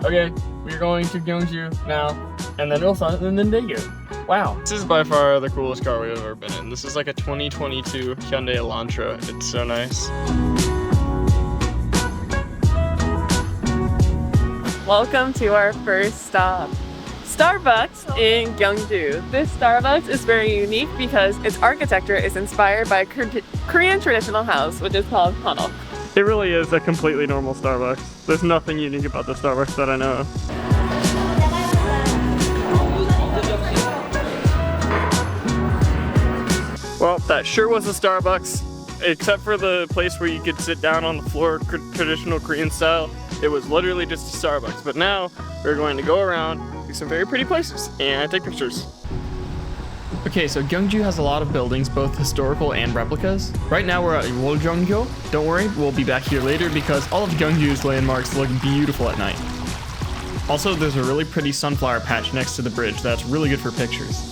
Okay, we're going to Gyeongju now, and then Ulsan, and then Daegu. Wow. This is by far the coolest car we've ever been in. This is like a 2022 Hyundai Elantra. It's so nice. Welcome to our first stop. Starbucks in Gyeongju. This Starbucks is very unique because its architecture is inspired by a Korean traditional house, which is called hanoks. It really is a completely normal Starbucks. There's nothing unique about the Starbucks that I know of. Well, that sure was a Starbucks, except for the place where you could sit down on the floor, traditional Korean style. It was literally just a Starbucks. But now we're going to go around, do some very pretty places, and take pictures. Okay, so Gyeongju has a lot of buildings, both historical and replicas. Right now we're at Gyeongju. Don't worry, we'll be back here later because all of Gyeongju's landmarks look beautiful at night. Also, there's a really pretty sunflower patch next to the bridge that's really good for pictures.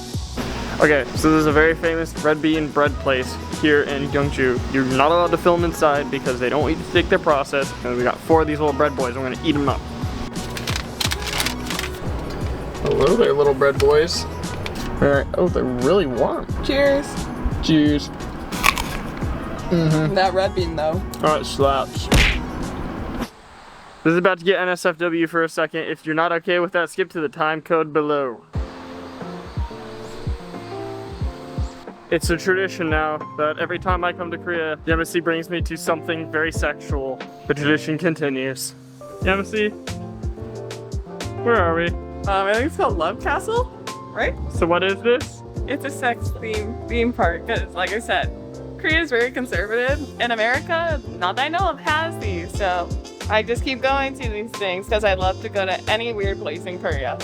Okay, so there's a very famous red bean bread place here in Gyeongju. You're not allowed to film inside because they don't want you to take their process. And we got 4 of these little bread boys. We're gonna eat them up. Hello there, little bread boys. Alright, oh, they're really warm. Cheers. Cheers. That red bean though. Oh, it slaps. This is about to get NSFW for a second. If you're not okay with that, skip to the time code below. It's a tradition now that every time I come to Korea, Yemisi brings me to something very sexual. The tradition continues. Yemisi, where are we? I think it's called Love Castle, right? So what is this? It's a sex theme park because, like I said, Korea is very conservative. In America, not that I know of, has these. So I just keep going to these things because I love to go to any weird place in Korea.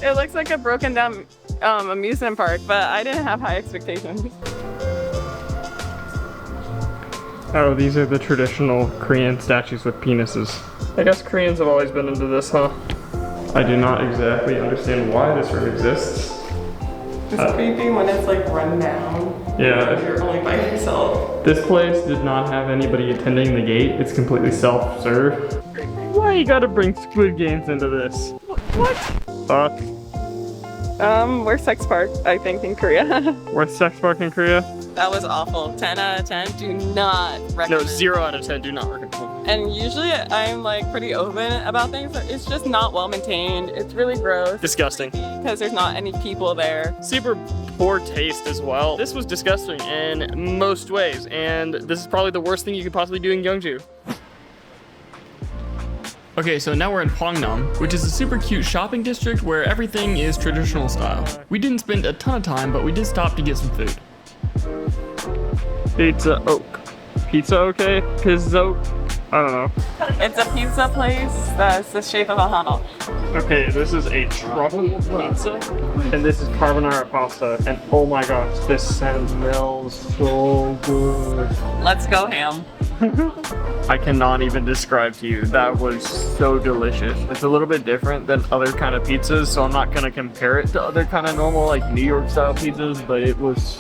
It looks like a broken down amusement park, but I didn't have high expectations. Oh, these are the traditional Korean statues with penises. I guess Koreans have always been into this, huh? I do not exactly understand why this room exists. It's creepy when it's like run down. Yeah. If you're only by yourself. This place did not have anybody attending the gate. It's completely self-serve. Why you gotta bring Squid Games into this? What? Fuck. We're sex park, I think, in Korea. We're sex park in Korea? That was awful. 10 out of 10, do not recommend. No, 0 out of 10, do not recommend. And usually I'm like pretty open about things, but it's just not well maintained. It's really gross. Disgusting. Because there's not any people there. Super poor taste as well. This was disgusting in most ways, and this is probably the worst thing you could possibly do in Gyeongju. Okay, so now we're in Hwangnam, which is a super cute shopping district where everything is traditional style. We didn't spend a ton of time, but we did stop to get some food. Pizza Oak. Pizza okay? Pizza Oak? I don't know. It's a pizza place that's the shape of a hanok. Okay, this is a truffle pizza, and this is carbonara pasta, and oh my gosh, this smells so good. Let's go ham. I cannot even describe to you. That was so delicious. It's a little bit different than other kind of pizzas, so I'm not gonna compare it to other kind of normal like New York style pizzas, but it was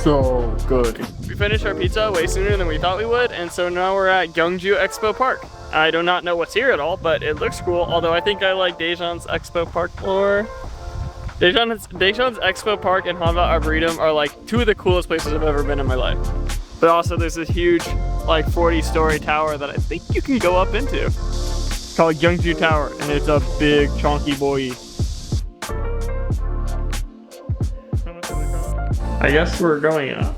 so good. We finished our pizza way sooner than we thought we would, and so now we're at Gyeongju Expo Park. I do not know what's here at all, but it looks cool, although I think I like Daejeon's Expo Park more. Daejeon's Expo Park and Hanwha Arboretum are like 2 of the coolest places I've ever been in my life. But also there's this huge like 40-story tower that I think you can go up into. It's called Gyeongju Tower, and it's a big chunky boy. I guess we're going up.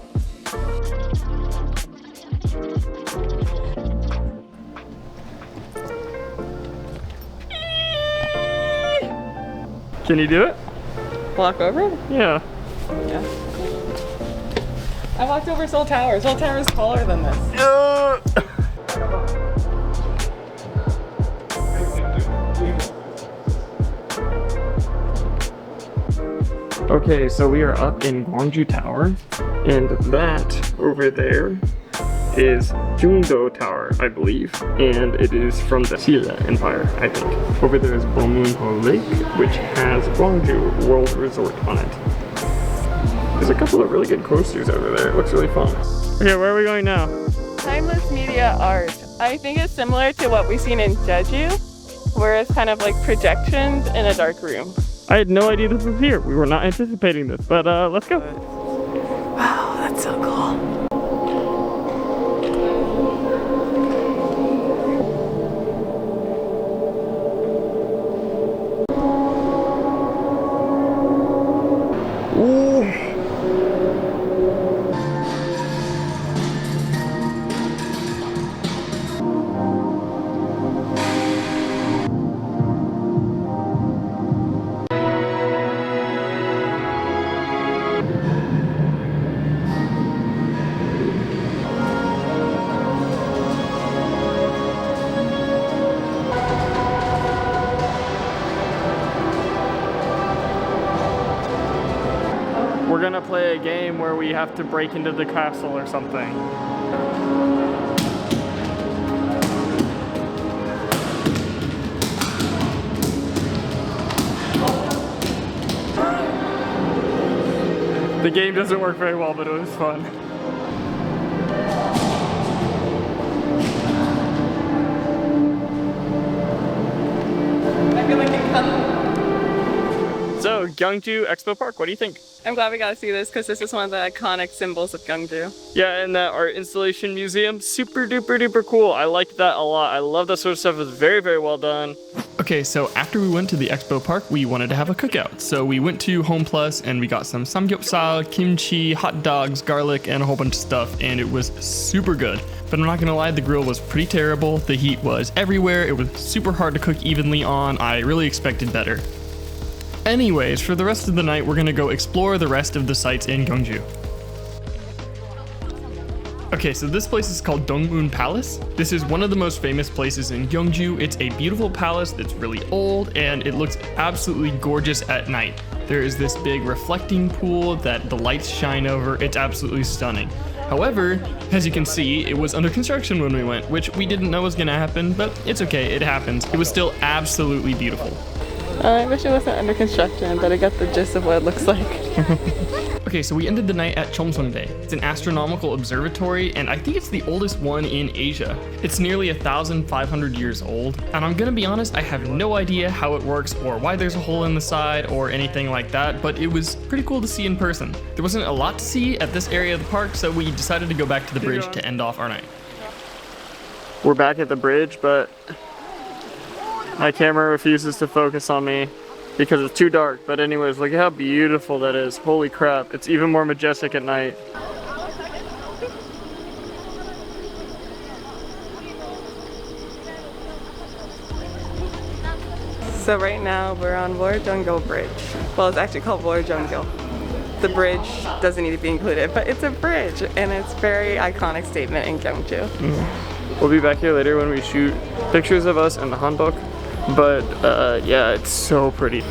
Can you do it? Walk over it? Yeah. Yeah. I walked over Seoul Tower. Seoul Tower is taller than this. Okay, so we are up in Gyeongju Tower, and that over there is Jungdo Tower, I believe, and it is from the Silla Empire, I think. Over there is Bomunho Lake, which has Gyeongju World Resort on it. There's a couple of really good coasters over there. It looks really fun. Okay, where are we going now? Timeless media art. I think it's similar to what we've seen in Jeju. where it's kind of like projections in a dark room. I had no idea this was here. We were not anticipating this, but let's go. Wow, that's so cool. We're gonna play a game where we have to break into the castle or something. The game doesn't work very well, but it was fun. I feel like it comes. So, Gyeongju Expo Park, what do you think? I'm glad we got to see this because this is one of the iconic symbols of Gyeongju. Yeah, and that art installation museum, super duper duper cool. I liked that a lot. I love that sort of stuff. It was very, very well done. Okay, so after we went to the Expo Park, we wanted to have a cookout. So we went to Home Plus and we got some samgyeopsal, kimchi, hot dogs, garlic, and a whole bunch of stuff, and it was super good. But I'm not gonna lie, the grill was pretty terrible. The heat was everywhere. It was super hard to cook evenly on. I really expected better. Anyways, for the rest of the night, we're gonna go explore the rest of the sites in Gyeongju. Okay, so this place is called Dongmun Palace. This is one of the most famous places in Gyeongju. It's a beautiful palace that's really old, and it looks absolutely gorgeous at night. There is this big reflecting pool that the lights shine over. It's absolutely stunning. However, as you can see, it was under construction when we went, which we didn't know was gonna happen, but it's okay, it happens. It was still absolutely beautiful. I wish it wasn't under construction, but I got the gist of what it looks like. Okay, so we ended the night at Chomsongdae. It's an astronomical observatory, and I think it's the oldest one in Asia. It's nearly 1,500 years old, and I'm gonna be honest, I have no idea how it works or why there's a hole in the side or anything like that, but it was pretty cool to see in person. There wasn't a lot to see at this area of the park, so we decided to go back to the bridge to end off our night. We're back at the bridge, but my camera refuses to focus on me because it's too dark. But anyways, look at how beautiful that is. Holy crap, it's even more majestic at night. So right now we're on Woljongil Bridge. Well, it's actually called Woljongil. The bridge doesn't need to be included, but it's a bridge and it's a very iconic statement in Gyeongju. We'll be back here later when we shoot pictures of us in the hanbok. But yeah, it's so pretty.